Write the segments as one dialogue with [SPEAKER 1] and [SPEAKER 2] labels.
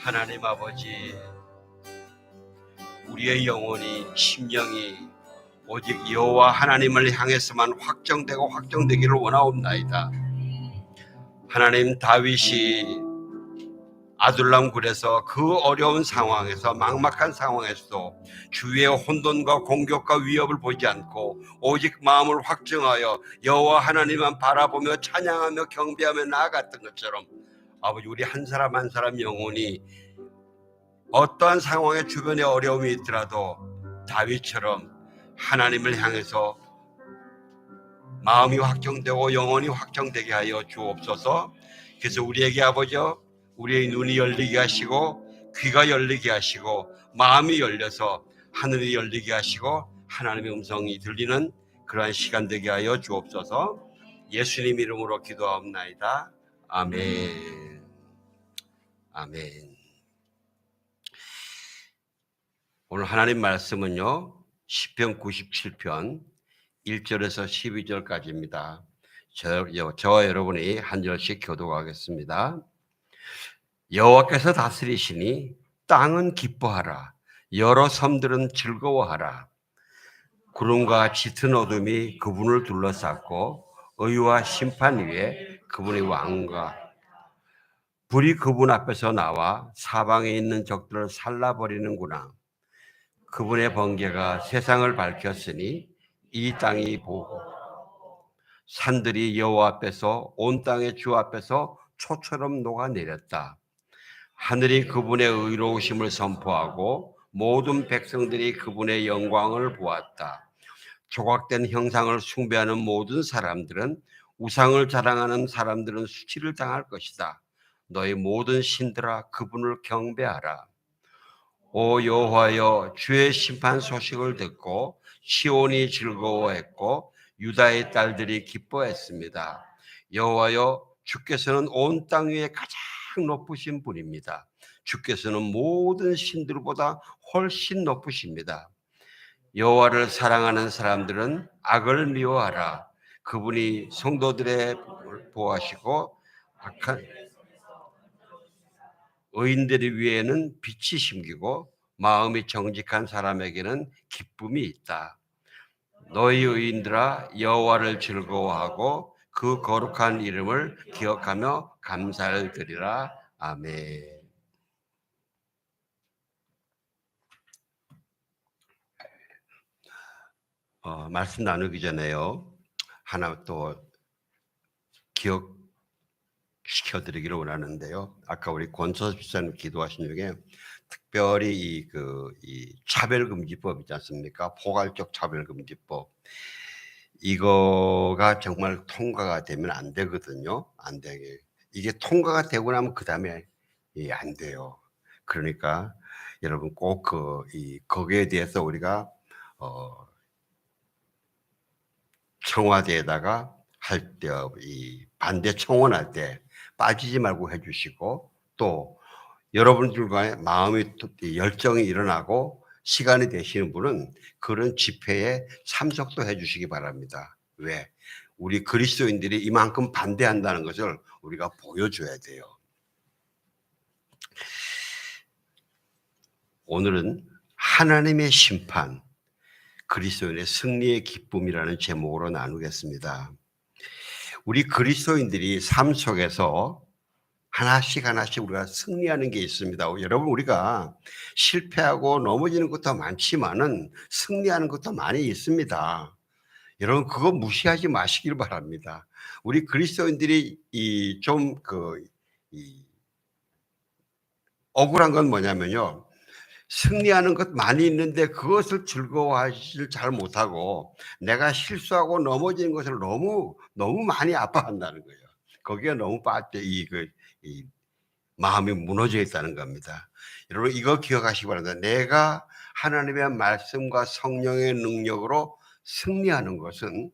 [SPEAKER 1] 하나님 아버지, 우리의 영혼이, 심령이 오직 여호와 하나님을 향해서만 확정되고 확정되기를 원하옵나이다. 하나님, 다윗이 아둘람 굴에서 그 어려운 상황에서, 막막한 상황에서도 주위의 혼돈과 공격과 위협을 보지 않고 오직 마음을 확정하여 여호와 하나님만 바라보며 찬양하며 경배하며 나아갔던 것처럼, 아버지, 우리 한 사람 한 사람 영혼이 어떠한 상황에 주변에 어려움이 있더라도 다윗처럼 하나님을 향해서 마음이 확정되고 영혼이 확정되게 하여 주옵소서. 그래서 우리에게 아버지, 우리의 눈이 열리게 하시고 귀가 열리게 하시고 마음이 열려서 하늘이 열리게 하시고 하나님의 음성이 들리는 그러한 시간 되게 하여 주옵소서. 예수님 이름으로 기도하옵나이다. 아멘. 아멘. 오늘 하나님 말씀은요, 시편 97편 1절에서 12절까지입니다. 저와 여러분이 한 절씩 교독하겠습니다. 여호와께서 다스리시니 땅은 기뻐하라. 여러 섬들은 즐거워하라. 구름과 짙은 어둠이 그분을 둘러쌌고 의와 심판 위에 그분의 왕과 불이 그분 앞에서 나와 사방에 있는 적들을 살라버리는구나. 그분의 번개가 세상을 밝혔으니 이 땅이 보고 산들이 여호와 앞에서, 온 땅의 주 앞에서 초처럼 녹아내렸다. 하늘이 그분의 의로우심을 선포하고 모든 백성들이 그분의 영광을 보았다. 조각된 형상을 숭배하는 모든 사람들은, 우상을 자랑하는 사람들은 수치를 당할 것이다. 너희 모든 신들아, 그분을 경배하라. 오 여호와여, 주의 심판 소식을 듣고 시온이 즐거워했고 유다의 딸들이 기뻐했습니다. 여호와여, 주께서는 온 땅 위에 가장 높으신 분입니다. 주께서는 모든 신들보다 훨씬 높으십니다. 여호와를 사랑하는 사람들은 악을 미워하라. 그분이 성도들의 보호하시고 악한 의인들 위에는 빛이 심기고 마음이 정직한 사람에게는 기쁨이 있다. 너희 의인들아, 여호와를 즐거워하고 그 거룩한 이름을 기억하며 감사를 드리라. 아멘. 말씀 나누기 전에요, 하나 또 기억시켜드리기를 원하는데요. 아까 우리 권서 집사님 기도하신 중에 특별히 이 차별금지법 있지 않습니까? 포괄적 차별금지법. 이거가 정말 통과가 되면 안 되거든요. 안 되게. 이게 통과가 되고 나면 그 다음에 안 돼요. 그러니까 여러분 꼭 거기에 대해서 우리가 청와대에다가 할 때, 이 반대 청원할 때 빠지지 말고 해주시고, 또 여러분들과의 마음의 열정이 일어나고 시간이 되시는 분은 그런 집회에 참석도 해주시기 바랍니다. 왜? 우리 그리스도인들이 이만큼 반대한다는 것을 우리가 보여줘야 돼요. 오늘은 하나님의 심판, 그리스도인의 승리의 기쁨이라는 제목으로 나누겠습니다. 우리 그리스도인들이 삶 속에서 하나씩 우리가 승리하는 게 있습니다. 여러분, 우리가 실패하고 넘어지는 것도 많지만은 승리하는 것도 많이 있습니다. 여러분, 그거 무시하지 마시길 바랍니다. 우리 그리스도인들이 억울한 건 뭐냐면요, 승리하는 것 많이 있는데 그것을 즐거워하지 잘 못하고 내가 실수하고 넘어지는 것을 너무 많이 아파한다는 거예요. 거기에 너무 이 마음이 무너져 있다는 겁니다. 여러분, 이거 기억하시기 바랍니다. 내가 하나님의 말씀과 성령의 능력으로 승리하는 것은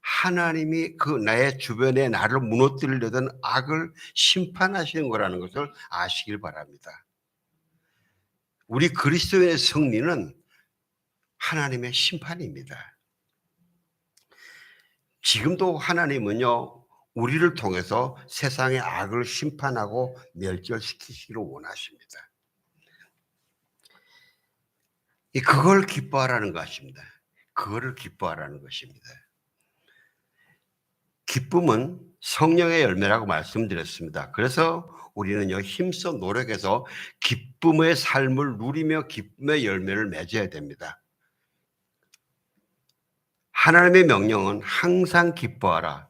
[SPEAKER 1] 하나님이 그 나의 주변에 나를 무너뜨리려던 악을 심판하시는 거라는 것을 아시길 바랍니다. 우리 그리스도의 승리는 하나님의 심판입니다. 지금도 하나님은요, 우리를 통해서 세상의 악을 심판하고 멸절시키시기를 원하십니다. 그걸 기뻐하라는 것입니다. 그거를 기뻐하라는 것입니다. 기쁨은 성령의 열매라고 말씀드렸습니다. 그래서 우리는요, 힘써 노력해서 기쁨의 삶을 누리며 기쁨의 열매를 맺어야 됩니다. 하나님의 명령은 항상 기뻐하라.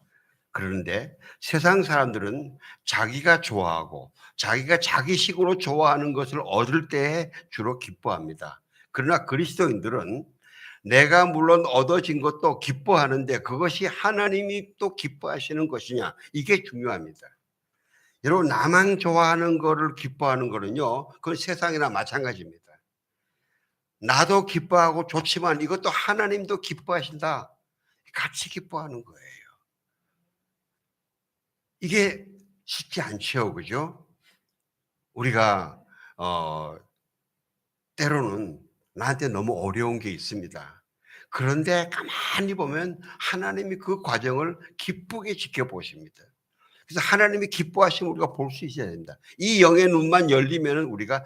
[SPEAKER 1] 그런데 세상 사람들은 자기가 좋아하고 자기가 자기식으로 좋아하는 것을 얻을 때에 주로 기뻐합니다. 그러나 그리스도인들은 내가 물론 얻어진 것도 기뻐하는데 그것이 하나님이 또 기뻐하시는 것이냐, 이게 중요합니다. 여러분, 나만 좋아하는 거를 기뻐하는 거는요, 그건 세상이나 마찬가지입니다. 나도 기뻐하고 좋지만 이것도 하나님도 기뻐하신다. 같이 기뻐하는 거예요. 이게 쉽지 않죠, 그죠? 우리가 때로는 나한테 너무 어려운 게 있습니다. 그런데 가만히 보면 하나님이 그 과정을 기쁘게 지켜보십니다. 그래서 하나님이 기뻐하시면 우리가 볼 수 있어야 됩니다. 이 영의 눈만 열리면 우리가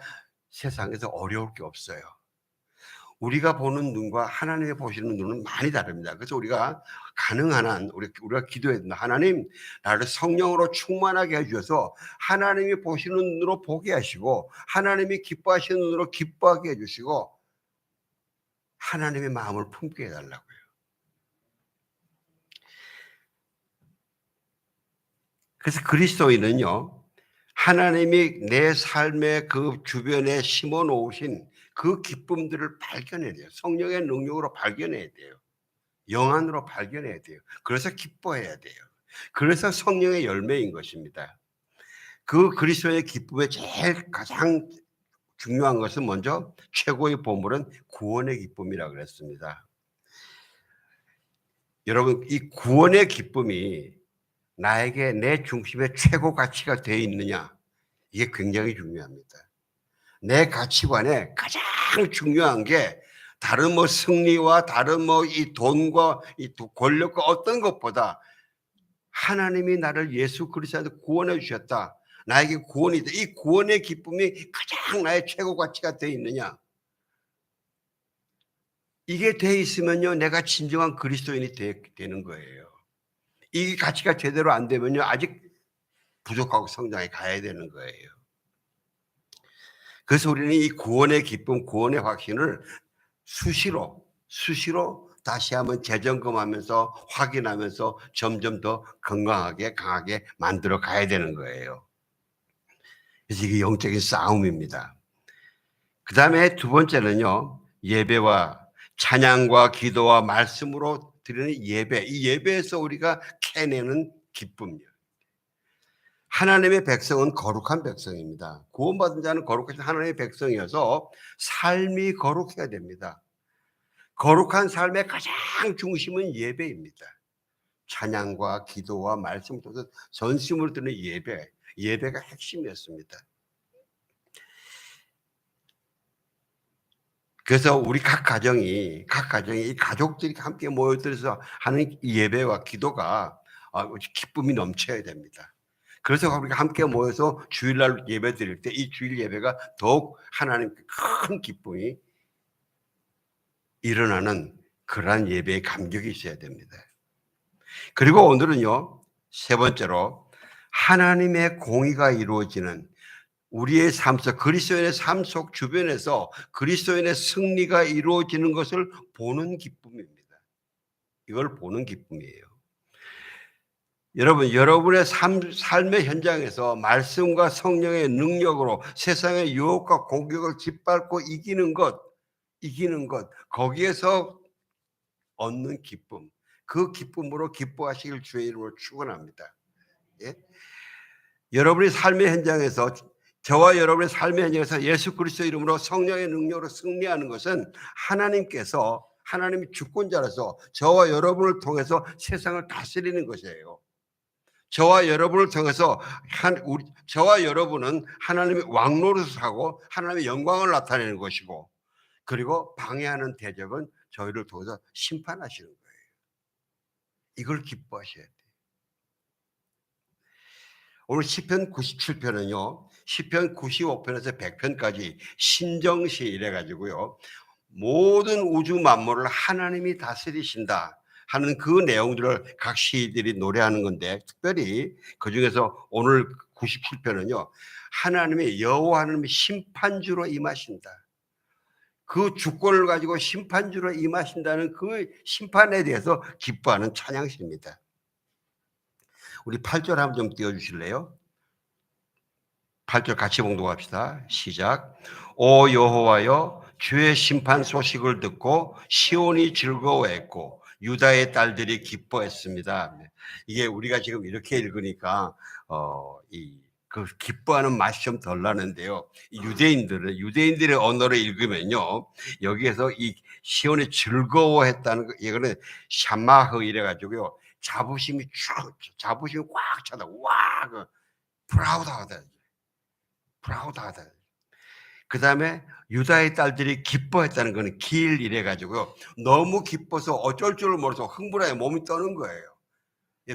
[SPEAKER 1] 세상에서 어려울 게 없어요. 우리가 보는 눈과 하나님이 보시는 눈은 많이 다릅니다. 그래서 우리가 가능한 한 우리가 기도해야 된다. 하나님, 나를 성령으로 충만하게 해주셔서 하나님이 보시는 눈으로 보게 하시고 하나님이 기뻐하시는 눈으로 기뻐하게 해주시고 하나님의 마음을 품게 해달라고요. 그래서 그리스도인은요, 하나님이 내 삶의 그 주변에 심어 놓으신 그 기쁨들을 발견해야 돼요. 성령의 능력으로 발견해야 돼요. 영안으로 발견해야 돼요. 그래서 기뻐해야 돼요. 그래서 성령의 열매인 것입니다. 그 그리스도의 기쁨의 제일 가장 중요한 것은 먼저 최고의 보물은 구원의 기쁨이라고 그랬습니다. 여러분, 이 구원의 기쁨이 나에게 내 중심의 최고 가치가 되어 있느냐, 이게 굉장히 중요합니다. 내 가치관에 가장 중요한 게 다른 뭐 승리와 다른 뭐 이 돈과 이 권력과 어떤 것보다 하나님이 나를 예수 그리스도로 구원해 주셨다. 나에게 구원이 있다. 이 구원의 기쁨이 가장 나의 최고 가치가 되어 있느냐. 이게 돼 있으면요, 내가 진정한 그리스도인이 되는 거예요. 이 가치가 제대로 안 되면요, 아직 부족하고 성장해 가야 되는 거예요. 그래서 우리는 이 구원의 기쁨, 구원의 확신을 수시로 다시 한번 재점검하면서 확인하면서 점점 더 건강하게 강하게 만들어 가야 되는 거예요. 그래서 이게 영적인 싸움입니다. 그 다음에 두 번째는요, 예배와 찬양과 기도와 말씀으로 드리는 예배. 이 예배에서 우리가 캐내는 기쁨이요. 하나님의 백성은 거룩한 백성입니다. 구원받은 자는 거룩한 하나님의 백성이어서 삶이 거룩해야 됩니다. 거룩한 삶의 가장 중심은 예배입니다. 찬양과 기도와 말씀 통해서 전심으로 드는 예배가 핵심이었습니다. 그래서 우리 각 가정이 이 가족들이 함께 모여들어서 하는 예배와 기도가 기쁨이 넘쳐야 됩니다. 그래서 우리가 함께 모여서 주일날 예배 드릴 때 이 주일 예배가 더욱 하나님께 큰 기쁨이 일어나는 그러한 예배의 감격이 있어야 됩니다. 그리고 오늘은요, 세 번째로 하나님의 공의가 이루어지는 우리의 삶 속, 그리스도인의 삶 속 주변에서 그리스도인의 승리가 이루어지는 것을 보는 기쁨입니다. 이걸 보는 기쁨이에요. 여러분, 여러분의 삶의 현장에서 말씀과 성령의 능력으로 세상의 유혹과 공격을 짓밟고 이기는 것, 거기에서 얻는 기쁨, 그 기쁨으로 기뻐하시길 주의 이름으로 축원합니다. 예? 여러분의 삶의 현장에서 저와 여러분의 삶의 현장에서 예수 그리스도 이름으로 성령의 능력으로 승리하는 것은 하나님이 주권자라서 저와 여러분을 통해서 세상을 다스리는 것이에요. 저와 여러분을 통해서 저와 여러분은 하나님의 왕노릇을 하고 하나님의 영광을 나타내는 것이고, 그리고 방해하는 대적은 저희를 통해서 심판하시는 거예요. 이걸 기뻐하셔야 돼요. 오늘 시편 97편은요. 시편 95편에서 100편까지 신정시 이래 가지고요. 모든 우주 만물을 하나님이 다스리신다 하는 그 내용들을 각 시들이 노래하는 건데, 특별히 그중에서 오늘 97편은요. 하나님의 여호와 하나님의 심판주로 임하신다. 그 주권을 가지고 심판주로 임하신다는 그 심판에 대해서 기뻐하는 찬양시입니다. 우리 8절 한번 좀 띄워주실래요? 8절 같이 봉독합시다. 시작. 오 여호와여, 주의 심판 소식을 듣고 시온이 즐거워했고 유다의 딸들이 기뻐했습니다. 이게 우리가 지금 이렇게 읽으니까 그 기뻐하는 맛이 좀 덜 나는데요. 유대인들의 언어를 읽으면요, 여기에서 이 시온이 즐거워했다는 거, 이거는 샤마흐 이래 가지고요, 자부심이 꽉 차다. 와, 그 프라우드하다. 그 다음에 유다의 딸들이 기뻐했다는 거는 길 이래 가지고 너무 기뻐서 어쩔 줄을 몰라서 흥분하게 몸이 떠는 거예요.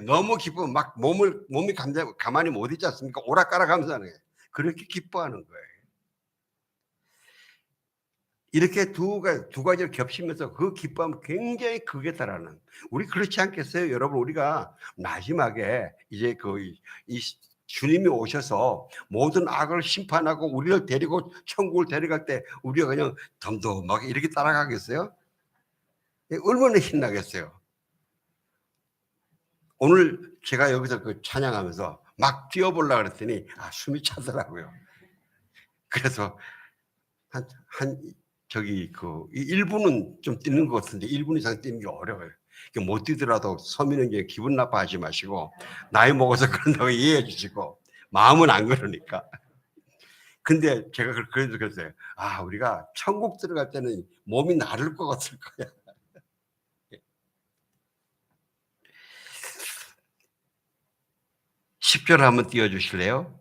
[SPEAKER 1] 너무 기쁘면 막 몸이 가만히 못 있지 않습니까? 오락가락하면서 하는 거예요. 그렇게 기뻐하는 거예요. 이렇게 두 가지를 겹치면서 그 기뻐함 굉장히 크게 달하는, 우리 그렇지 않겠어요? 여러분, 우리가 마지막에 이제 이 주님이 오셔서 모든 악을 심판하고 우리를 데리고 천국을 데려갈 때 우리가 그냥 덤덤하게 이렇게 따라가겠어요? 얼마나 신나겠어요? 오늘 제가 여기서 그 찬양하면서 막 뛰어보려고 그랬더니 숨이 차더라고요. 그래서 저기 1분은 좀 뛰는 것 같은데 1분 이상 뛰는 게 어려워요. 못 뛰더라도 서미는 게 기분 나빠하지 마시고, 나이 먹어서 그런다고 이해해 주시고, 마음은 안 그러니까. 근데 제가 그래도 그랬어요. 우리가 천국 들어갈 때는 몸이 나를 것 같을 거야. 10절 한번 띄워주실래요?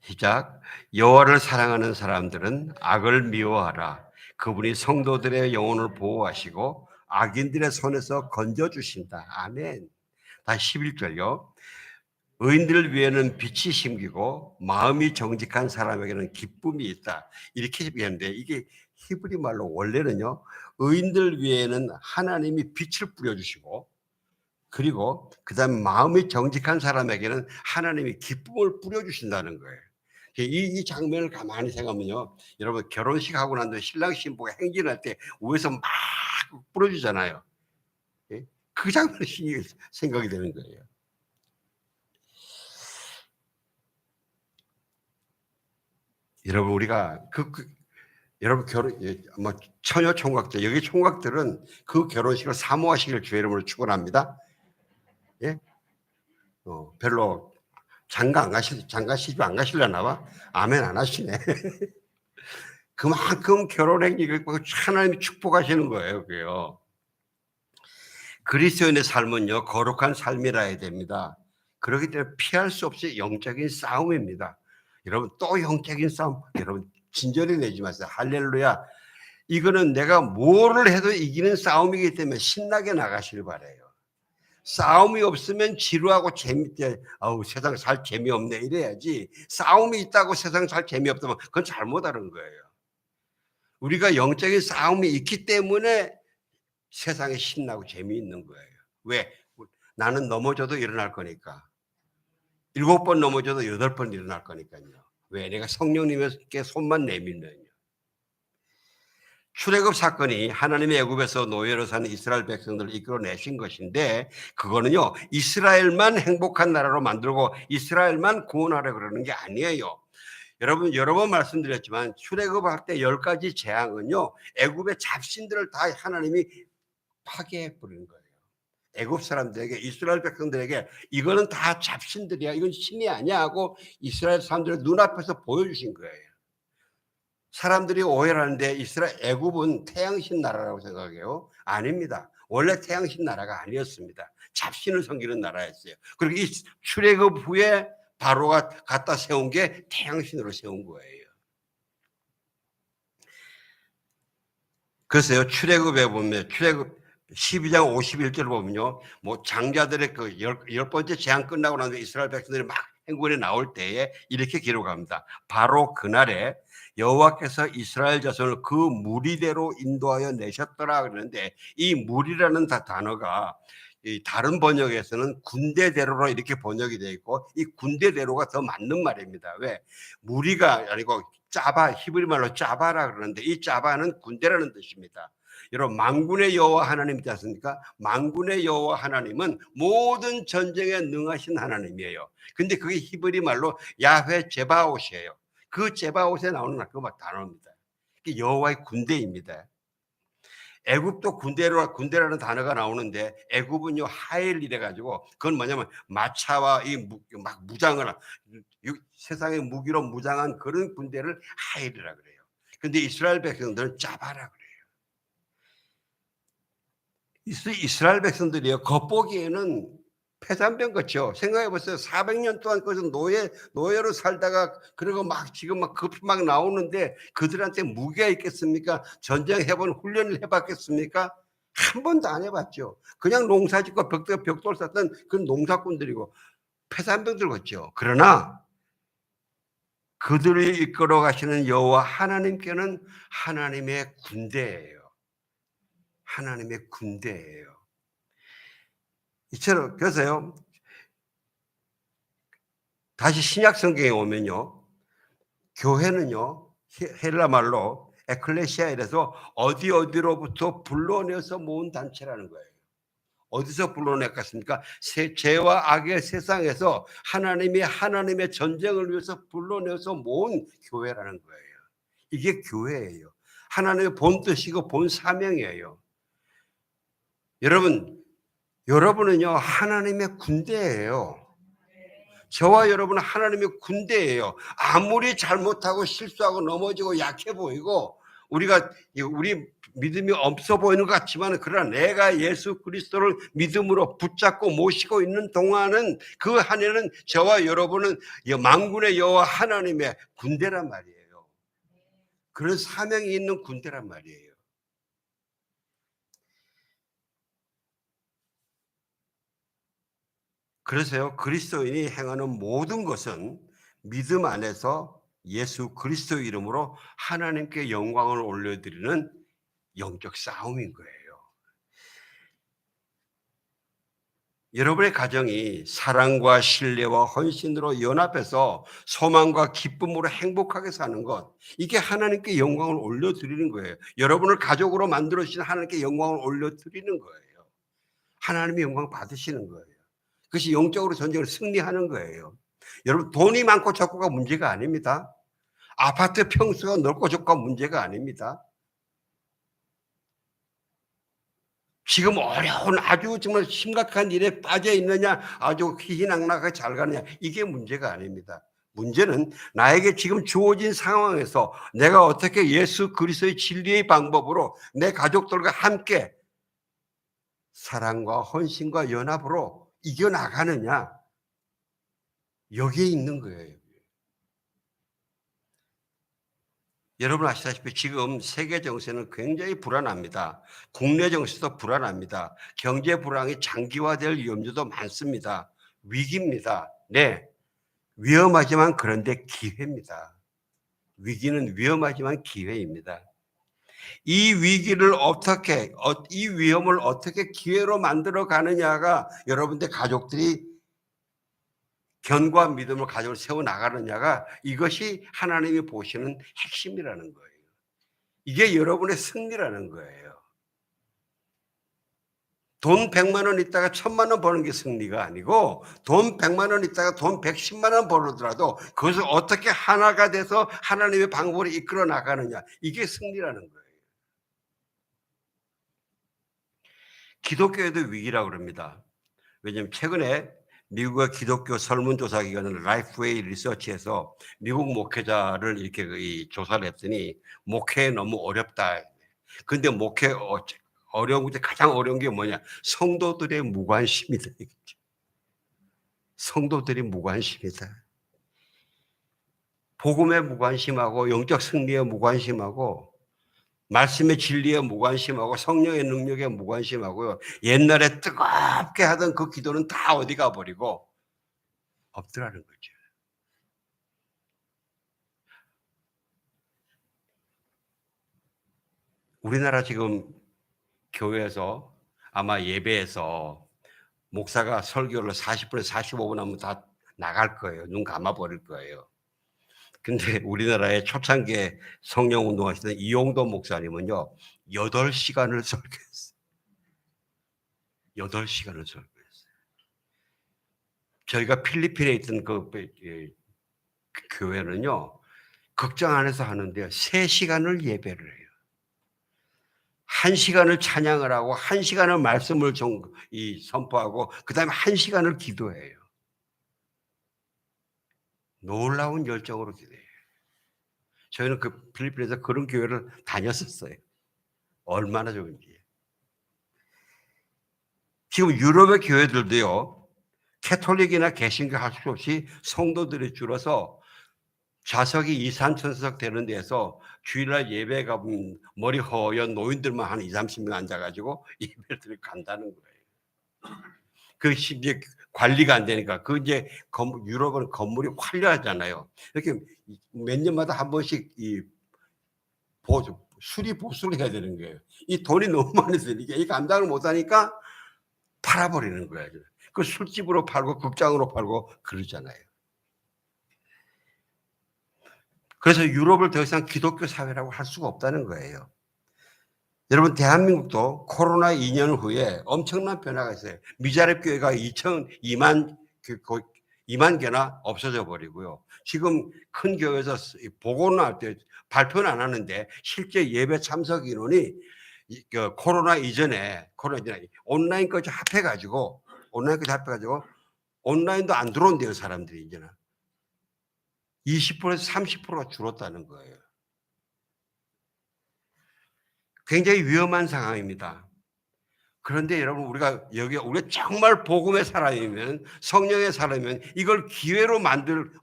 [SPEAKER 1] 시작. 여호와를 사랑하는 사람들은 악을 미워하라. 그분이 성도들의 영혼을 보호하시고 악인들의 손에서 건져주신다. 아멘. 다시 11절요. 의인들 위에는 빛이 심기고 마음이 정직한 사람에게는 기쁨이 있다. 이렇게 얘기하는데, 이게 히브리 말로 원래는요, 의인들 위에는 하나님이 빛을 뿌려주시고, 그리고 그 다음에 마음이 정직한 사람에게는 하나님이 기쁨을 뿌려주신다는 거예요. 이 장면을 가만히 생각하면요, 여러분, 결혼식 하고 난 뒤에 신랑 신부가 행진할 때 위에서 막 뿌려주잖아요. 그 장면이 생각이 되는 거예요. 여러분, 우리가 여러분 처녀 총각들, 여기 총각들은 그 결혼식을 사모하시길 주의 이름으로 축원합니다. 예? 별로 장가 시집 안 가시려나 봐. 아멘 안 하시네. 그만큼 결혼 행위를 하나님이 축복하시는 거예요, 그게요. 그리스도인의 삶은요, 거룩한 삶이라 해야 됩니다. 그렇기 때문에 피할 수 없이 영적인 싸움입니다. 여러분, 또 영적인 싸움, 여러분 진절이 내지 마세요. 할렐루야. 이거는 내가 뭐를 해도 이기는 싸움이기 때문에 신나게 나가시길 바라요. 싸움이 없으면 지루하고 세상 살 재미없네 이래야지, 싸움이 있다고 세상 살 재미없다면 그건 잘못하는 거예요. 우리가 영적인 싸움이 있기 때문에 세상에 신나고 재미있는 거예요. 왜? 나는 넘어져도 일어날 거니까. 7번 넘어져도 8번 일어날 거니까요. 왜? 내가 성령님께 손만 내밀면요. 출애굽 사건이 하나님의 애굽에서 노예로 사는 이스라엘 백성들을 이끌어내신 것인데, 그거는요, 이스라엘만 행복한 나라로 만들고 이스라엘만 구원하려 그러는 게 아니에요. 여러분, 여러 번 말씀드렸지만 출애굽할 때 10가지 재앙은요, 애굽의 잡신들을 다 하나님이 파괴해 버리는 거예요. 애굽 사람들에게, 이스라엘 백성들에게 이거는 다 잡신들이야, 이건 신이 아니야 하고 이스라엘 사람들의 눈앞에서 보여주신 거예요. 사람들이 오해를 하는데 애굽은 태양신 나라라고 생각해요. 아닙니다. 원래 태양신 나라가 아니었습니다. 잡신을 섬기는 나라였어요. 그리고 이 출애굽 후에 바로가 갖다 세운 게 태양신으로 세운 거예요. 그래서요, 출애굽에 보면, 출애굽 12장 51절 보면요, 장자들의 그 열 번째 재앙 끝나고 나서 이스라엘 백성들이 막 행군에 나올 때에 이렇게 기록합니다. 바로 그날에 여호와께서 이스라엘 자손을 그 무리대로 인도하여 내셨더라 그러는데, 이 무리라는 단어가 이 다른 번역에서는 군대대로로 이렇게 번역이 되어 있고, 이 군대대로가 더 맞는 말입니다. 왜? 무리가 아니고 짜바, 히브리 말로 짜바라 그러는데, 이 짜바는 군대라는 뜻입니다. 여러분, 만군의 여호와 하나님 있지 않습니까? 만군의 여호와 하나님은 모든 전쟁에 능하신 하나님이에요. 근데 그게 히브리 말로 야훼 제바옷이에요. 그 제바옷에 나오는 그 단어입니다. 여호와의 군대입니다. 애굽도 군대라는 단어가 나오는데, 애굽은요 하엘 이래 가지고, 그건 뭐냐면 마차와 이 막 무장을 세상의 무기로 무장한 그런 군대를 하엘이라 그래요. 근데 이스라엘 백성들은 짜바라 그래요. 이스라엘 백성들이요, 겉보기에는 폐산병 같죠. 생각해 보세요. 400년 동안 거기서 노예로 살다가, 그리고 막 지금 막 급히 막 나오는데 그들한테 무기가 있겠습니까? 전쟁해본 훈련을 해봤겠습니까? 한 번도 안 해봤죠. 그냥 농사 짓고 벽돌 쌓던 그런 농사꾼들이고 폐산병들 같죠. 그러나 그들을 이끌어 가시는 여호와 하나님께는 하나님의 군대예요. 하나님의 군대예요. 이처럼, 그래서요, 다시 신약 성경에 오면요, 교회는요, 헬라 말로 에클레시아 이래서 어디로부터 불러내서 모은 단체라는 거예요. 어디서 불러냈겠습니까? 죄와 악의 세상에서 하나님의 전쟁을 위해서 불러내서 모은 교회라는 거예요. 이게 교회예요. 하나님의 본 뜻이고 본 사명이에요. 여러분은요, 하나님의 군대예요. 저와 여러분은 하나님의 군대예요. 아무리 잘못하고 실수하고 넘어지고 약해 보이고 우리 믿음이 없어 보이는 것 같지만, 그러나 내가 예수 그리스도를 믿음으로 붙잡고 모시고 있는 동안은 그 안에는 저와 여러분은 만군의 여호와 하나님의 군대란 말이에요. 그런 사명이 있는 군대란 말이에요. 그래서요, 그리스도인이 행하는 모든 것은 믿음 안에서 예수 그리스도 이름으로 하나님께 영광을 올려드리는 영적 싸움인 거예요. 여러분의 가정이 사랑과 신뢰와 헌신으로 연합해서 소망과 기쁨으로 행복하게 사는 것, 이게 하나님께 영광을 올려드리는 거예요. 여러분을 가족으로 만들어주신 하나님께 영광을 올려드리는 거예요. 하나님의 영광 받으시는 거예요. 그것이 영적으로 전쟁을 승리하는 거예요. 여러분, 돈이 많고 적고가 문제가 아닙니다. 아파트 평수가 넓고 적고가 문제가 아닙니다. 지금 어려운 아주 정말 심각한 일에 빠져 있느냐, 아주 희희낙낙하게 잘 가느냐, 이게 문제가 아닙니다. 문제는 나에게 지금 주어진 상황에서 내가 어떻게 예수 그리스도의 진리의 방법으로 내 가족들과 함께 사랑과 헌신과 연합으로 이겨나가느냐, 여기에 있는 거예요. 여러분 아시다시피 지금 세계 정세는 굉장히 불안합니다. 국내 정세도 불안합니다. 경제 불황이 장기화될 염려도 많습니다. 위기입니다. 네, 위험하지만 그런데 기회입니다. 위기는 위험하지만 기회입니다. 이 위험을 어떻게 기회로 만들어 가느냐가, 여러분들 가족들이 견고한 믿음을 가지고 세워나가느냐가, 이것이 하나님이 보시는 핵심이라는 거예요. 이게 여러분의 승리라는 거예요. 돈 100만 원 있다가 1000만 원 버는 게 승리가 아니고, 돈 100만 원 있다가 돈 110만 원 벌더라도 그것을 어떻게 하나가 돼서 하나님의 방법으로 이끌어 나가느냐, 이게 승리라는 거예요. 기독교에도 위기라고 그럽니다. 왜냐하면 최근에 미국의 기독교 설문조사 기관은 라이프웨이 리서치에서 미국 목회자를 이렇게 조사를 했더니, 목회 너무 어렵다. 근데 목회 어려운 게, 가장 어려운 게 뭐냐? 성도들의 무관심이다. 성도들이 무관심이다. 복음에 무관심하고 영적 승리에 무관심하고 말씀의 진리에 무관심하고 성령의 능력에 무관심하고요. 옛날에 뜨겁게 하던 그 기도는 다 어디 가버리고 없더라는 거죠. 우리나라 지금 교회에서 아마 예배에서 목사가 설교를 40분에서 45분 하면 다 나갈 거예요. 눈 감아 버릴 거예요. 근데 우리나라의 초창기에 성령 운동하시던 이용도 목사님은요, 8시간을 설교했어요. 8시간을 설교했어요. 저희가 필리핀에 있던 그 교회는요, 극장 안에서 하는데 3시간을 예배를 해요. 1시간을 찬양을 하고 1시간을 말씀을 선포하고 그다음에 1시간을 기도해요. 놀라운 열정으로 기도해요. 저희는 그 필리핀에서 그런 교회를 다녔었어요. 얼마나 좋은지. 지금 유럽의 교회들도요, 캐톨릭이나 개신교 할 수 없이 성도들이 줄어서 좌석이 2, 3천석 되는 데서 주일날 예배 가면 머리 허연 노인들만 한 2, 30명 앉아가지고 예배를 간다는 거예요. 그 이제 관리가 안 되니까. 그 이제 유럽은 건물이 화려하잖아요. 이렇게 몇 년마다 한 번씩 수리 보수를 해야 되는 거예요. 이 돈이 너무 많이 드니까 이 감당을 못 하니까 팔아버리는 거예요. 그 술집으로 팔고 극장으로 팔고 그러잖아요. 그래서 유럽을 더 이상 기독교 사회라고 할 수가 없다는 거예요. 여러분, 대한민국도 코로나 2년 후에 엄청난 변화가 있어요. 미자립 교회가 2만 개나 없어져 버리고요. 지금 큰 교회에서 보고는 할 때 발표는 안 하는데 실제 예배 참석 인원이 코로나 이전에 온라인까지 합해가지고 온라인도 안 들어온대요, 사람들이 이제는. 20%에서 30%가 줄었다는 거예요. 굉장히 위험한 상황입니다. 그런데 여러분, 우리가 정말 복음의 사람이면, 성령의 사람이면 이걸 기회로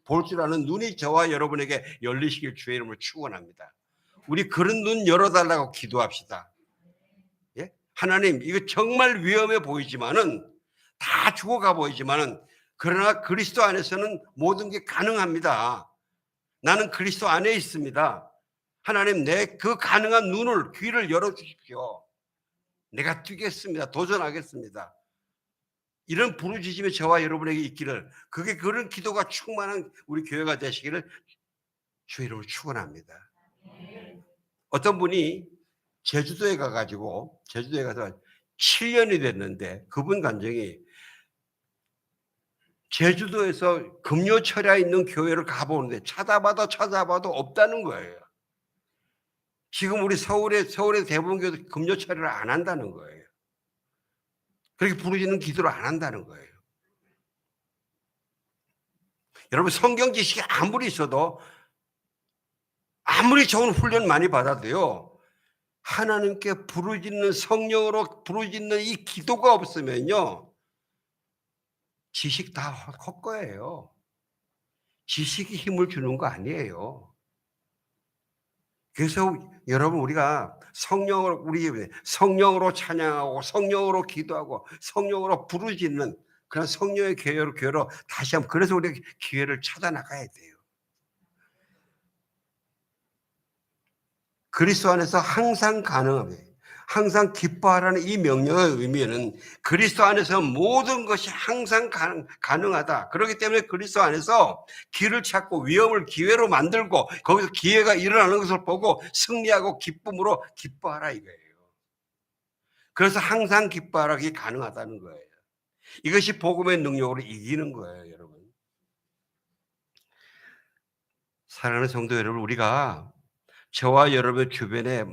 [SPEAKER 1] 볼 줄 아는 눈이 저와 여러분에게 열리시길 주의 이름으로 축원합니다. 우리 그런 눈 열어달라고 기도합시다. 예? 하나님, 이거 정말 위험해 보이지만은, 다 죽어가 보이지만은, 그러나 그리스도 안에서는 모든 게 가능합니다. 나는 그리스도 안에 있습니다. 하나님, 내 그 가능한 눈을, 귀를 열어주십시오. 내가 뛰겠습니다. 도전하겠습니다. 이런 부르짖음이 저와 여러분에게 있기를, 그런 기도가 충만한 우리 교회가 되시기를 주의 이름으로 축원합니다. 어떤 분이 제주도에 가서 7년이 됐는데 그분 간증이 제주도에서 금요철야에 있는 교회를 가보는데 찾아봐도 없다는 거예요. 지금 우리 서울의 대부분 교회도 금요철야를 안 한다는 거예요. 그렇게 부르짖는 기도를 안 한다는 거예요. 여러분, 성경 지식이 아무리 있어도, 아무리 좋은 훈련 많이 받아도요, 하나님께 성령으로 부르짖는 이 기도가 없으면요, 지식 다 헛거예요. 지식이 힘을 주는 거 아니에요. 그래서 여러분, 우리가 성령으로 찬양하고 성령으로 기도하고 성령으로 부르짖는 그런 성령의 교회로 다시 한번, 그래서 우리가 기회를 찾아 나가야 돼요. 그리스도 안에서 항상 가능합니다. 항상 기뻐하라는 이 명령의 의미는 그리스도 안에서 모든 것이 항상 가능하다. 그렇기 때문에 그리스도 안에서 길을 찾고 위험을 기회로 만들고 거기서 기회가 일어나는 것을 보고 승리하고 기쁨으로 기뻐하라 이거예요. 그래서 항상 기뻐하라기 가능하다는 거예요. 이것이 복음의 능력으로 이기는 거예요, 여러분. 사랑하는 성도 여러분, 우리가 저와 여러분 주변에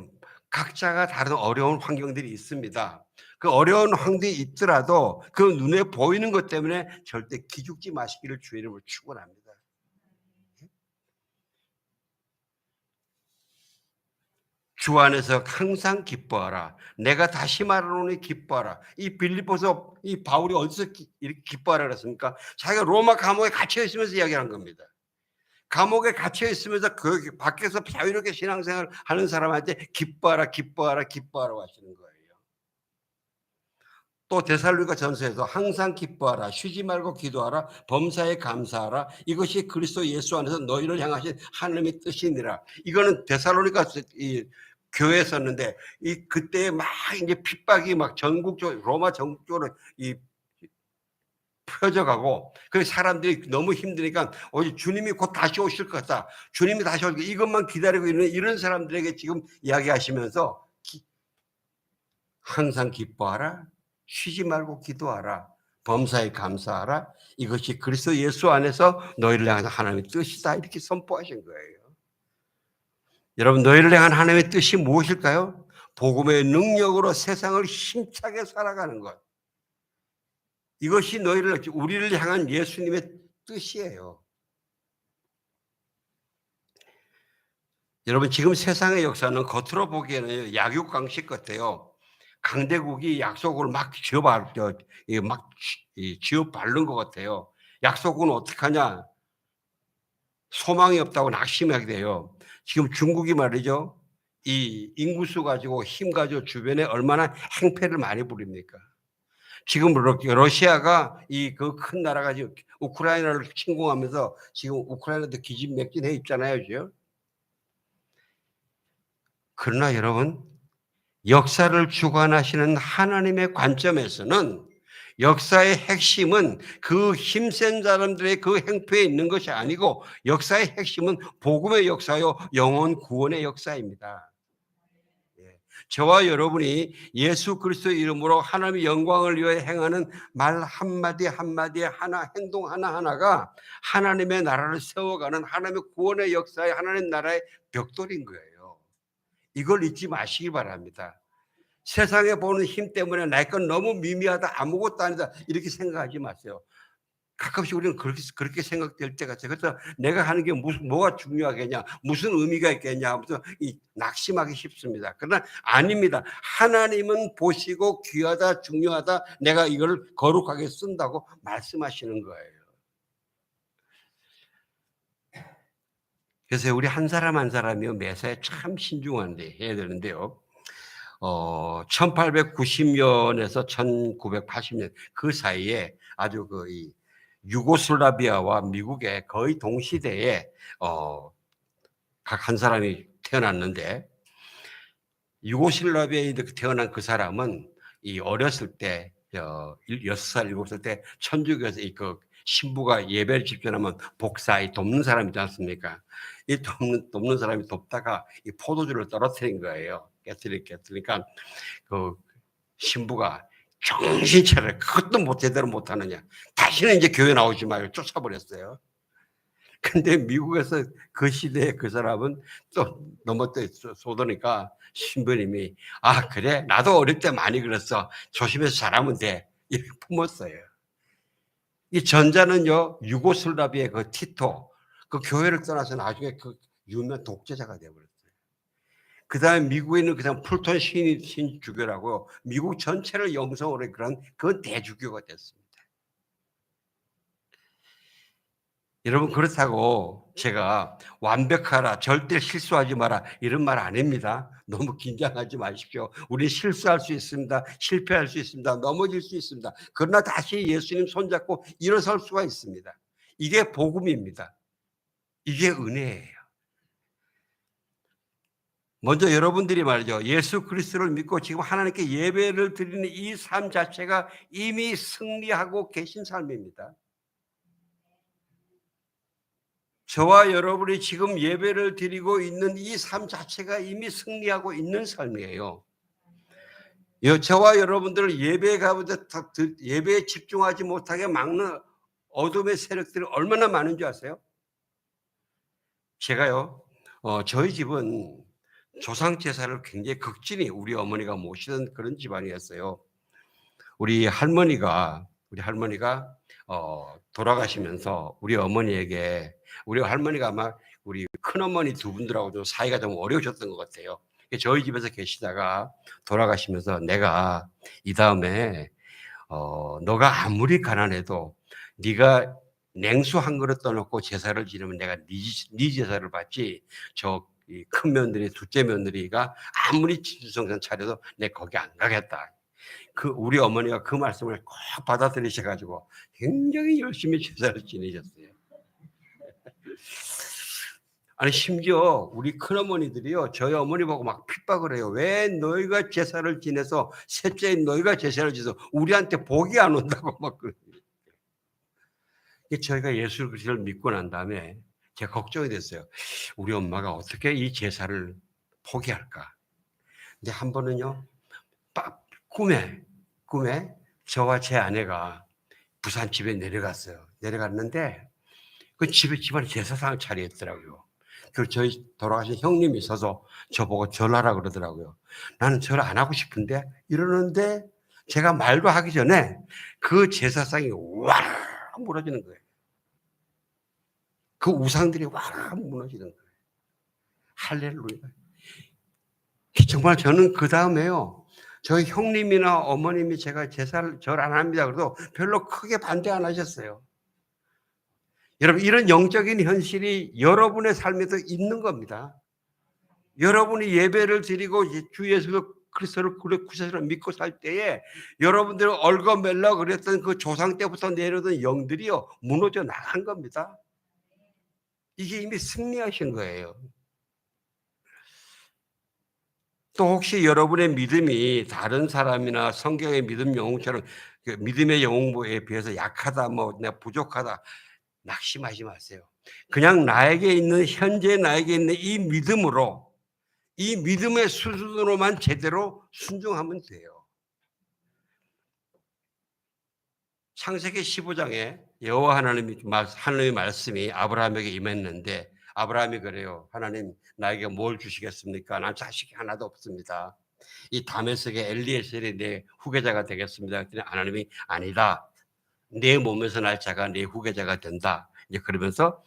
[SPEAKER 1] 각자가 다른 어려운 환경들이 있습니다. 그 어려운 환경이 있더라도 그 눈에 보이는 것 때문에 절대 기죽지 마시기를 주의 이름으로 축원합니다. 주 안에서 항상 기뻐하라. 내가 다시 말하노니 기뻐하라. 이 빌립보서 이 바울이 어디서 이렇게 기뻐하라 그랬습니까? 자기가 로마 감옥에 갇혀 있으면서 이야기하는 겁니다. 감옥에 갇혀 있으면서 그 밖에서 자유롭게 신앙생활 하는 사람한테 기뻐하라 하시는 거예요. 또 데살로니가 전서에서 항상 기뻐하라, 쉬지 말고 기도하라, 범사에 감사하라, 이것이 그리스도 예수 안에서 너희를 향하신 하나님의 뜻이니라. 이거는 데살로니가 교회에 썼는데 이 그때 막 이제 핍박이 막 전국적으로 로마 전국적으로 이 펴져가고 그 사람들이 너무 힘드니까 주님이 곧 다시 오실 것 같다. 주님이 다시 올 것 이것만 기다리고 있는 이런 사람들에게 지금 이야기하시면서 항상 기뻐하라. 쉬지 말고 기도하라. 범사에 감사하라. 이것이 그리스도 예수 안에서 너희를 향한 하나님의 뜻이다. 이렇게 선포하신 거예요. 여러분 너희를 향한 하나님의 뜻이 무엇일까요? 복음의 능력으로 세상을 힘차게 살아가는 것. 이것이 우리를 향한 예수님의 뜻이에요. 여러분 지금 세상의 역사는 겉으로 보기에는 약육강식 같아요. 강대국이 약속을 막 쥐어 바른 것 같아요. 약속은 어떻게 하냐? 소망이 없다고 낙심하게 돼요. 지금 중국이 말이죠. 이 인구수 가지고 힘 가지고 주변에 얼마나 행패를 많이 부립니까? 지금 러시아가 그 큰 나라가 지금 우크라이나를 침공하면서 지금 우크라이나도 기진맥진해 있잖아요. 지금. 그러나 여러분 역사를 주관하시는 하나님의 관점에서는 역사의 핵심은 그 힘센 사람들의 그 행패에 있는 것이 아니고 역사의 핵심은 복음의 역사요 영혼 구원의 역사입니다. 저와 여러분이 예수 그리스도의 이름으로 하나님의 영광을 위해 행하는 말 한마디 한마디에 행동 하나하나가 하나님의 나라를 세워가는 하나님의 구원의 역사의 하나님 나라의 벽돌인 거예요. 이걸 잊지 마시기 바랍니다. 세상에 보는 힘 때문에 내 건 너무 미미하다 아무것도 아니다 이렇게 생각하지 마세요. 가끔씩 우리는 그렇게 생각될 때가 있어요. 그래서 내가 하는 게 뭐가 중요하겠냐 무슨 의미가 있겠냐 하면서 낙심하기 쉽습니다. 그러나 아닙니다. 하나님은 보시고 귀하다 중요하다 내가 이걸 거룩하게 쓴다고 말씀하시는 거예요. 그래서 우리 한 사람 한 사람이 매사에 참 신중한데 해야 되는데요. 1890년에서 1980년 그 사이에 아주 이 유고슬라비아와 미국의 거의 동시대에 각 한 사람이 태어났는데 유고슬라비아에 태어난 그 사람은 이 어렸을 때 6살 7살 때 천주교에서 그 신부가 예배를 집전하면 복사에 돕는 사람 있지 않습니까? 이 돕는 사람이 돕다가 이 포도주를 떨어뜨린 거예요. 깨뜨리니까 그 신부가 정신 차려 그것도 제대로 못하느냐 다시는 이제 교회 나오지 말고 쫓아버렸어요. 근데 미국에서 그 시대에 그 사람은 또 너무 또 쏟으니까 신부님이 그래 나도 어릴 때 많이 그랬어 조심해서 잘하면 돼 이렇게 품었어요. 이 전자는요 유고슬라비아의 그 티토 그 교회를 떠나서 나중에 그 유명 독재자가 되어버렸어요. 그 다음에 미국에 있는 그냥 풀톤 신주교라고 미국 전체를 영성으로 그런 그 대주교가 됐습니다. 여러분 그렇다고 제가 완벽하라 절대 실수하지 마라 이런 말 아닙니다. 너무 긴장하지 마십시오. 우리 실수할 수 있습니다. 실패할 수 있습니다. 넘어질 수 있습니다. 그러나 다시 예수님 손잡고 일어설 수가 있습니다. 이게 복음입니다. 이게 은혜예요. 먼저 여러분들이 말이죠. 예수 그리스도를 믿고 지금 하나님께 예배를 드리는 이 삶 자체가 이미 승리하고 계신 삶입니다. 저와 여러분이 지금 예배를 드리고 있는 이 삶 자체가 이미 승리하고 있는 삶이에요. 저와 여러분들을 예배에 집중하지 못하게 막는 어둠의 세력들이 얼마나 많은지 아세요? 제가요, 저희 집은 조상 제사를 굉장히 극진히 우리 어머니가 모시던 그런 집안이었어요. 우리 할머니가 돌아가시면서 우리 할머니가 아마 우리 큰어머니 두 분들하고 좀 사이가 좀 어려우셨던 것 같아요. 저희 집에서 계시다가 돌아가시면서 내가 이 다음에 너가 아무리 가난해도 네가 냉수 한 그릇 떠놓고 제사를 지르면 내가 네 제사를 받지 큰 며느리 둘째 며느리가 아무리 진수성찬 차려도 내 거기 안 가겠다. 우리 어머니가 그 말씀을 꼭 받아들이셔가지고 굉장히 열심히 제사를 지내셨어요. 아니 심지어 우리 큰어머니들이요 저희 어머니 보고 막 핍박을 해요. "왜 너희가 제사를 지내서 셋째인 너희가 제사를 지내서 우리한테 복이 안 온다고." 막 그래요. 저희가 예수 그리스도를 믿고 난 다음에 제가 걱정이 됐어요. 우리 엄마가 어떻게 이 제사를 포기할까? 근데 한 번은요. 꿈에 저와 제 아내가 부산 집에 내려갔어요. 내려갔는데 그 집안에 제사상을 차렸더라고요. 그리고 저희 돌아가신 형님이 있어서 저보고 절하라 그러더라고요. 나는 절 안 하고 싶은데 이러는데 제가 말도 하기 전에 그 제사상이 와르르 무너지는 거예요. 그 우상들이 와르르 무너지는 거예요. 할렐루야. 정말 저는 그 다음에요. 저희 형님이나 어머님이 제가 제사를 절 안 합니다. 그래도 별로 크게 반대 안 하셨어요. 여러분 이런 영적인 현실이 여러분의 삶에도 있는 겁니다. 여러분이 예배를 드리고 주 예수 그리스도를 구세주로 믿고 살 때에 여러분들을 얽어매려 그랬던 그 조상 때부터 내려오던 영들이요 무너져 나간 겁니다. 이게 이미 승리하신 거예요. 또 혹시 여러분의 믿음이 다른 사람이나 성경의 믿음 영웅처럼 믿음의 영웅에 비해서 약하다, 뭐 내가 부족하다 낙심하지 마세요. 그냥 나에게 있는 현재 나에게 있는 이 믿음으로 이 믿음의 수준으로만 제대로 순종하면 돼요. 창세기 15장에 여호와 하나님의 말씀이 아브라함에게 임했는데 아브라함이 그래요. 하나님 나에게 뭘 주시겠습니까? 난 자식이 하나도 없습니다. 이 다메섹의 엘리에셀이 내 후계자가 되겠습니다. 그랬더니 하나님이 아니다. 내 몸에서 날 자가 내 후계자가 된다. 이제 그러면서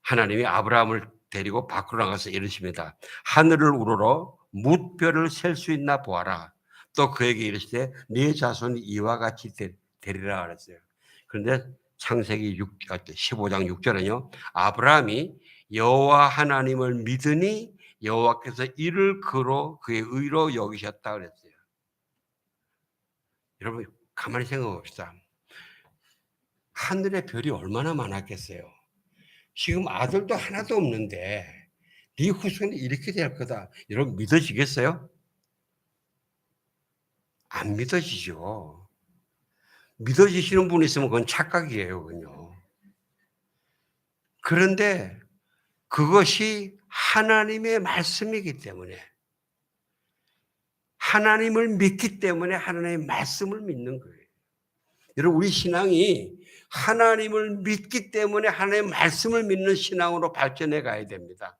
[SPEAKER 1] 하나님이 아브라함을 데리고 밖으로 나가서 이르십니다. 하늘을 우러러 뭇별을 셀 수 있나 보아라. 또 그에게 이르시되 네 자손이 이와 같이 되리라 그랬어요. 그런데 창세기 15장 6절은요. 아브라함이 여호와 하나님을 믿으니 여호와께서 이를 그로 그의 의로 여기셨다 그랬어요. 여러분 가만히 생각해 봅시다. 하늘의 별이 얼마나 많았겠어요. 지금 아들도 하나도 없는데 네 후손이 이렇게 될 거다. 여러분 믿어지겠어요? 안 믿어지죠. 믿어지시는 분이 있으면 그건 착각이에요. 그건요. 그런데 그것이 하나님의 말씀이기 때문에 하나님을 믿기 때문에 하나님의 말씀을 믿는 거예요. 여러분 우리 신앙이 하나님을 믿기 때문에 하나님의 말씀을 믿는 신앙으로 발전해 가야 됩니다.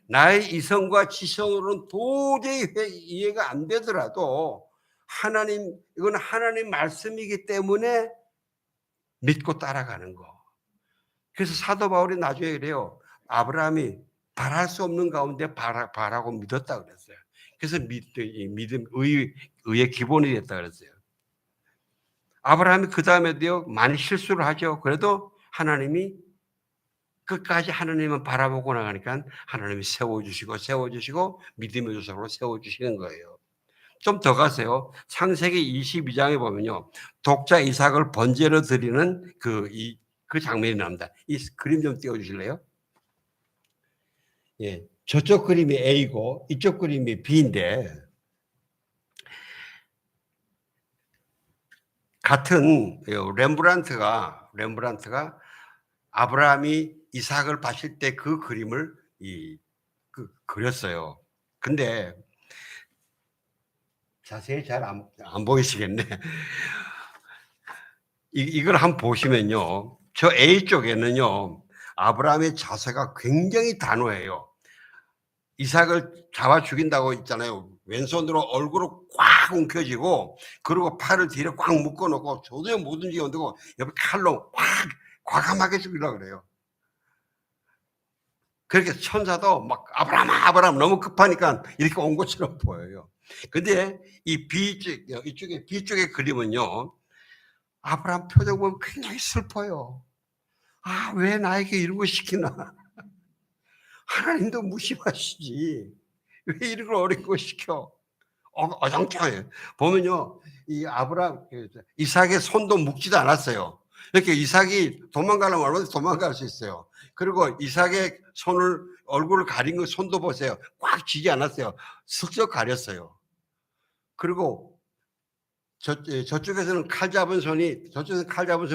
[SPEAKER 1] 나의 이성과 지성으로는 도저히 이해가 안 되더라도 이건 하나님 말씀이기 때문에 믿고 따라가는 거. 그래서 사도 바울이 나중에 그래요. 아브라함이 바랄 수 없는 가운데 바라고 믿었다 그랬어요. 그래서 믿음, 의의 기본이 됐다 그랬어요. 아브라함이 그 다음에도요, 많이 실수를 하죠. 그래도 하나님이 끝까지 하나님만 바라보고 나가니까 하나님이 세워주시고 믿음의 조상으로 세워주시는 거예요. 좀 더 가세요. 창세기 22장에 보면요. 독자 이삭을 번제로 드리는 그 장면이 나옵니다. 이 그림 좀 띄워주실래요? 예. 저쪽 그림이 A고 이쪽 그림이 B인데 같은 렘브란트가 아브라함이 이삭을 바칠 때 그 그림을 그렸어요. 근데 자세히 잘 안 보이시겠네. 이걸 한번 보시면요. 저 A 쪽에는요. 아브라함의 자세가 굉장히 단호해요. 이삭을 잡아 죽인다고 있잖아요. 왼손으로 얼굴을 꽉 움켜쥐고 그리고 팔을 뒤로 꽉 묶어놓고 도저히 못 움직이고 옆에 칼로 꽉 과감하게 죽이려고 그래요. 그렇게 천사도 막 아브라함 너무 급하니까 이렇게 온 것처럼 보여요. 근데 이쪽에 B쪽의 그림은요. 아브라함 표정 보면 굉장히 슬퍼요. 아, 왜 나에게 이런 거 시키나. 하나님도 무심하시지. 왜 이런 걸 어려운 거 시켜? 어정쩡해요. 보면요. 이 이삭의 손도 묶지도 않았어요. 이렇게 이삭이 도망가려면 얼마든지 도망갈 수 있어요. 그리고 이삭의 얼굴을 가린 거 손도 보세요. 꽉 쥐지 않았어요. 슬쩍 가렸어요. 그리고 저쪽에서는 저쪽에서는 칼 잡은 손이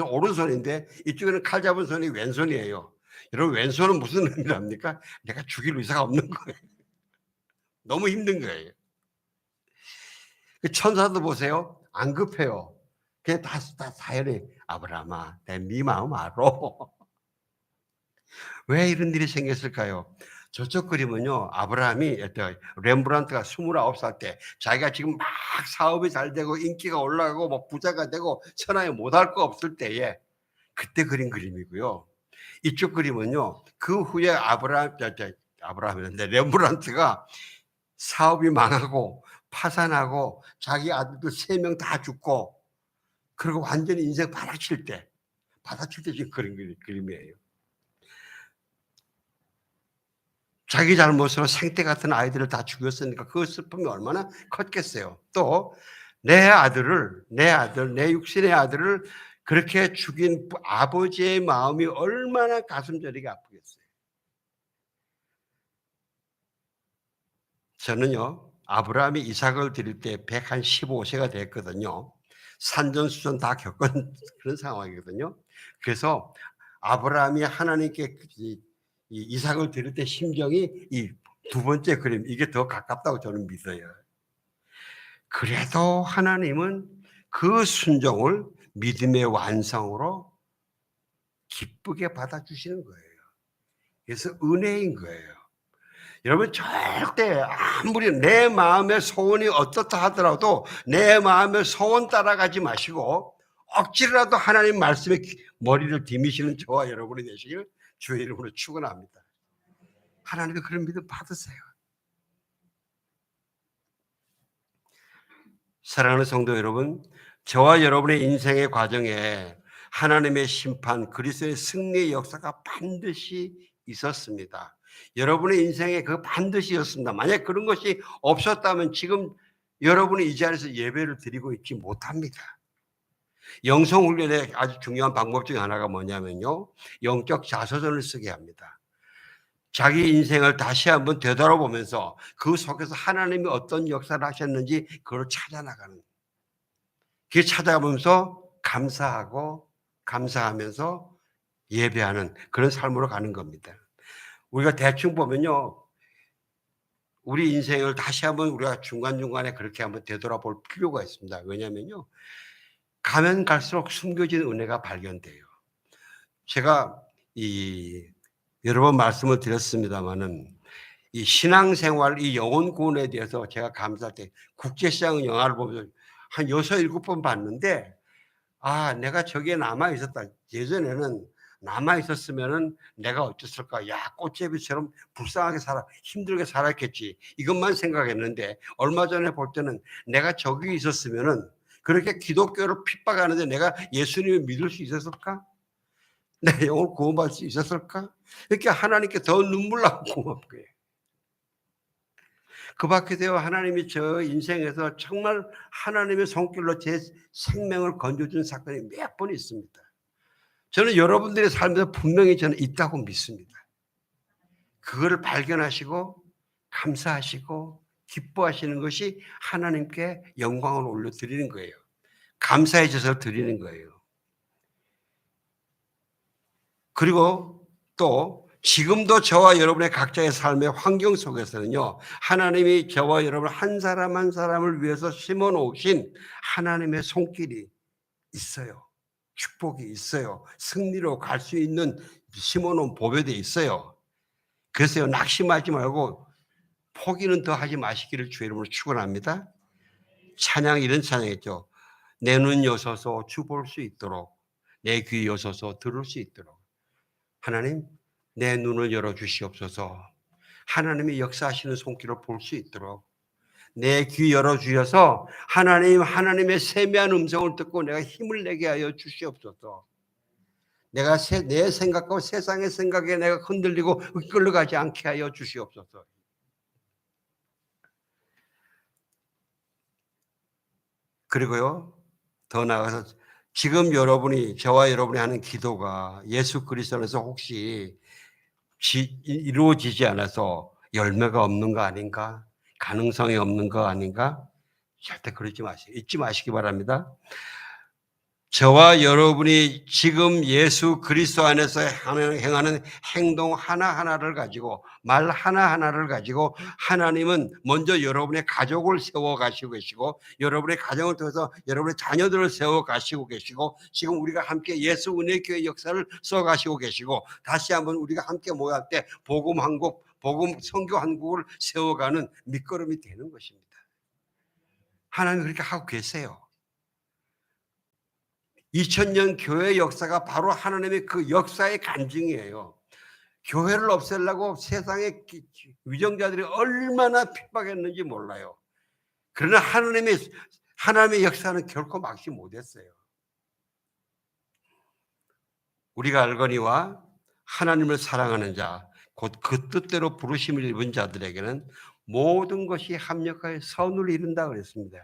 [SPEAKER 1] 오른손인데 이쪽에는 칼 잡은 손이 왼손이에요. 여러분, 왼손은 무슨 의미랍니까? 내가 죽일 의사가 없는 거예요. 너무 힘든 거예요. 그 천사도 보세요. 안 급해요. 그냥 다 사연해. 아브라함아, 내 네 마음 알아. 왜 이런 일이 생겼을까요? 저쪽 그림은요, 아브라함이 렘브란트가 29살 때 자기가 지금 막 사업이 잘 되고 인기가 올라가고 뭐 부자가 되고 천하에 못할 거 없을 때에 그때 그린 그림이고요. 이쪽 그림은요, 그 후에 아브라함이란데 렘브란트가 사업이 망하고 파산하고 자기 아들들 3명 다 죽고 그리고 완전히 인생 바닥칠 때 지금 그린 그림이에요. 자기 잘못으로 생떼 같은 아이들을 다 죽였으니까 그 슬픔이 얼마나 컸겠어요. 또 내 육신의 아들을 그렇게 죽인 아버지의 마음이 얼마나 가슴 저리게 아프겠어요. 저는요, 아브라함이 이삭을 드릴 때 115세가 됐거든요. 산전수전 다 겪은 그런 상황이거든요. 그래서 아브라함이 하나님께 이삭을 드릴 때 심정이 이 두 번째 그림, 이게 더 가깝다고 저는 믿어요. 그래도 하나님은 그 순종을 믿음의 완성으로 기쁘게 받아주시는 거예요. 그래서 은혜인 거예요. 여러분, 절대 아무리 내 마음의 소원이 어떻다 하더라도 내 마음의 소원 따라가지 마시고 억지로라도 하나님 말씀에 머리를 디미시는 저와 여러분이 되시길 주의 이름으로 축원합니다. 하나님도 그런 믿음 받으세요. 사랑하는 성도 여러분, 저와 여러분의 인생의 과정에 하나님의 심판, 그리스도의 승리의 역사가 반드시 있었습니다. 여러분의 인생에 그 반드시였습니다. 만약 그런 것이 없었다면 지금 여러분이 이 자리에서 예배를 드리고 있지 못합니다. 영성훈련의 아주 중요한 방법 중에 하나가 뭐냐면요, 영적 자서전을 쓰게 합니다. 자기 인생을 다시 한번 되돌아보면서 그 속에서 하나님이 어떤 역사를 하셨는지 그걸 찾아나가는, 그 찾아가면서 감사하면서 예배하는 그런 삶으로 가는 겁니다. 우리가 대충 보면요, 우리 인생을 다시 한번 우리가 중간중간에 그렇게 한번 되돌아볼 필요가 있습니다. 왜냐하면요, 가면 갈수록 숨겨진 은혜가 발견돼요. 제가 여러 번 말씀을 드렸습니다마는 이 신앙생활, 이 영혼 구원에 대해서 제가 감사할 때 국제시장 영화를 보면서 한 6, 7번 봤는데, 내가 저기에 남아 있었다. 예전에는 남아 있었으면은 내가 어땠을까? 야, 꽃제비처럼 불쌍하게 힘들게 살았겠지. 이것만 생각했는데, 얼마 전에 볼 때는 내가 저기 있었으면은 그렇게 기독교를 핍박하는데 내가 예수님을 믿을 수 있었을까? 내 영을 구원받을 수 있었을까? 이렇게 하나님께 더 눈물 나고 고맙고 거예요. 그 밖에 되어 하나님이 저 인생에서 정말 하나님의 손길로 제 생명을 건져준 사건이 몇 번 있습니다. 저는 여러분들의 삶에서 분명히 저는 있다고 믿습니다. 그거를 발견하시고 감사하시고 기뻐하시는 것이 하나님께 영광을 올려드리는 거예요. 감사해져서 드리는 거예요. 그리고 또 지금도 저와 여러분의 각자의 삶의 환경 속에서는요, 하나님이 저와 여러분 한 사람 한 사람을 위해서 심어 놓으신 하나님의 손길이 있어요. 축복이 있어요. 승리로 갈 수 있는 심어 놓은 보배도 있어요. 그래서 낙심하지 말고 포기는 더 하지 마시기를 주의 이름으로 축원합니다. 찬양, 이런 찬양했죠. 내 눈 여서서 주 볼 수 있도록, 내 귀 여서서 들을 수 있도록. 하나님, 내 눈을 열어주시옵소서. 하나님이 역사하시는 손길을 볼 수 있도록 내 귀 열어주셔서 하나님의 세미한 음성을 듣고 내가 힘을 내게 하여 주시옵소서. 내가 내 생각과 세상의 생각에 내가 흔들리고 이끌려가지 않게 하여 주시옵소서. 그리고요, 더 나아가서 지금 저와 여러분이 하는 기도가 예수 그리스도 안에서 혹시 이루어지지 않아서 열매가 없는 거 아닌가? 가능성이 없는 거 아닌가? 절대 그러지 마세요. 잊지 마시기 바랍니다. 저와 여러분이 지금 예수 그리스도 안에서 행하는 행동 하나하나를 가지고, 말 하나하나를 가지고 하나님은 먼저 여러분의 가족을 세워 가시고 계시고, 여러분의 가정을 통해서 여러분의 자녀들을 세워 가시고 계시고, 지금 우리가 함께 예수 은혜교회 역사를 써 가시고 계시고, 다시 한번 우리가 함께 모여할 때 복음 한국, 복음 선교 한국을 세워가는 밑거름이 되는 것입니다. 하나님이 그렇게 하고 계세요. 2000년 교회 역사가 바로 하나님의 그 역사의 간증이에요. 교회를 없애려고 세상의 위정자들이 얼마나 핍박했는지 몰라요. 그러나 하나님의 역사는 결코 막지 못했어요. 우리가 알거니와 하나님을 사랑하는 자, 곧 그 뜻대로 부르심을 입은 자들에게는 모든 것이 합력하여 선을 이룬다 그랬습니다.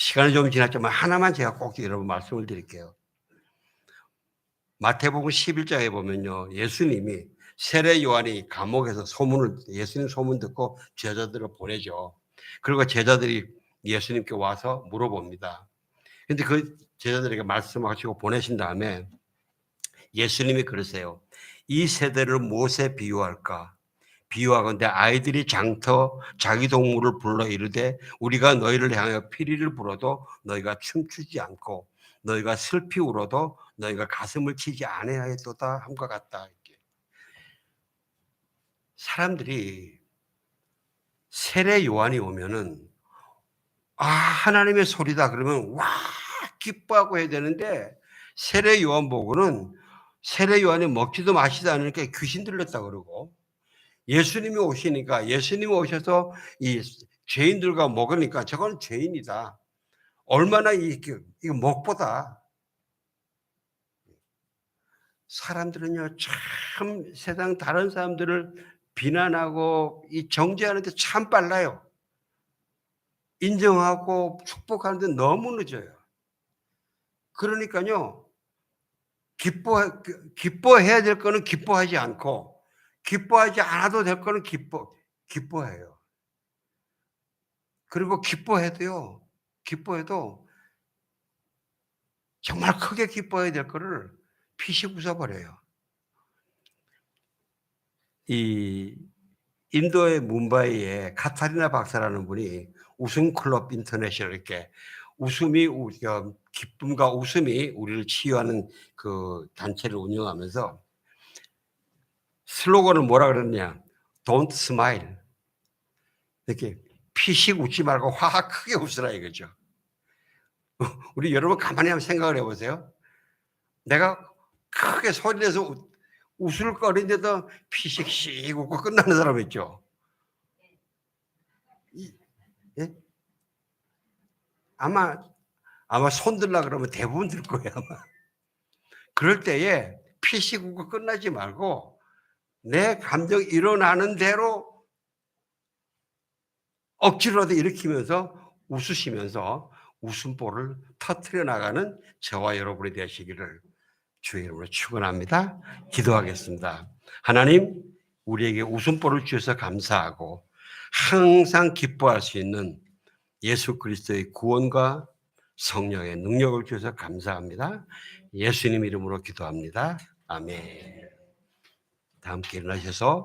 [SPEAKER 1] 시간이 좀 지났지만 하나만 제가 꼭 여러분 말씀을 드릴게요. 마태복음 11장에 보면요, 예수님이 세례 요한이 감옥에서 예수님 소문 듣고 제자들을 보내죠. 그리고 제자들이 예수님께 와서 물어봅니다. 근데 그 제자들에게 말씀하시고 보내신 다음에 예수님이 그러세요. 이 세대를 무엇에 비유할까? 비유하건대 아이들이 장터 자기 동물을 불러 이르되 우리가 너희를 향하여 피리를 불어도 너희가 춤추지 않고 너희가 슬피 울어도 너희가 가슴을 치지 아니하였도다 함과 같다. 이렇게. 사람들이 세례 요한이 오면은 하나님의 소리다 그러면 와 기뻐하고 해야 되는데, 세례 요한 보고는 세례 요한이 먹지도 마시지도 않으니까 귀신 들렸다 그러고, 예수님이 오셔서 이 죄인들과 먹으니까 저건 죄인이다. 얼마나 이거 먹보다. 사람들은요, 참 세상 다른 사람들을 비난하고 이 정죄하는데 참 빨라요. 인정하고 축복하는데 너무 늦어요. 그러니까요, 기뻐해야 될 거는 기뻐하지 않고, 기뻐하지 않아도 될 거는 기뻐해요. 그리고 기뻐해도 정말 크게 기뻐해야 될 거를 피식 웃어버려요. 이 인도의 뭄바이에 카타리나 박사라는 분이 웃음 클럽 인터내셔널, 이렇게 기쁨과 웃음이 우리를 치유하는 그 단체를 운영하면서 슬로건을 뭐라 그러느냐? Don't smile. 이렇게 피식 웃지 말고 화학 크게 웃으라 이거죠. 우리 여러분 가만히 한번 생각을 해보세요. 내가 크게 소리내서 웃을거리는데도 피식씩 웃고 끝나는 사람 있죠. 예? 아마 손 들라 그러면 대부분 들 거예요, 아마. 그럴 때에 피식 웃고 끝나지 말고 내 감정 일어나는 대로 억지로라도 일으키면서 웃으시면서 웃음보를 터뜨려 나가는 저와 여러분이 되시기를 주의 이름으로 축원합니다. 기도하겠습니다. 하나님, 우리에게 웃음보를 주셔서 감사하고 항상 기뻐할 수 있는 예수 그리스도의 구원과 성령의 능력을 주셔서 감사합니다. 예수님 이름으로 기도합니다. 아멘. 다 함께 일어나셔서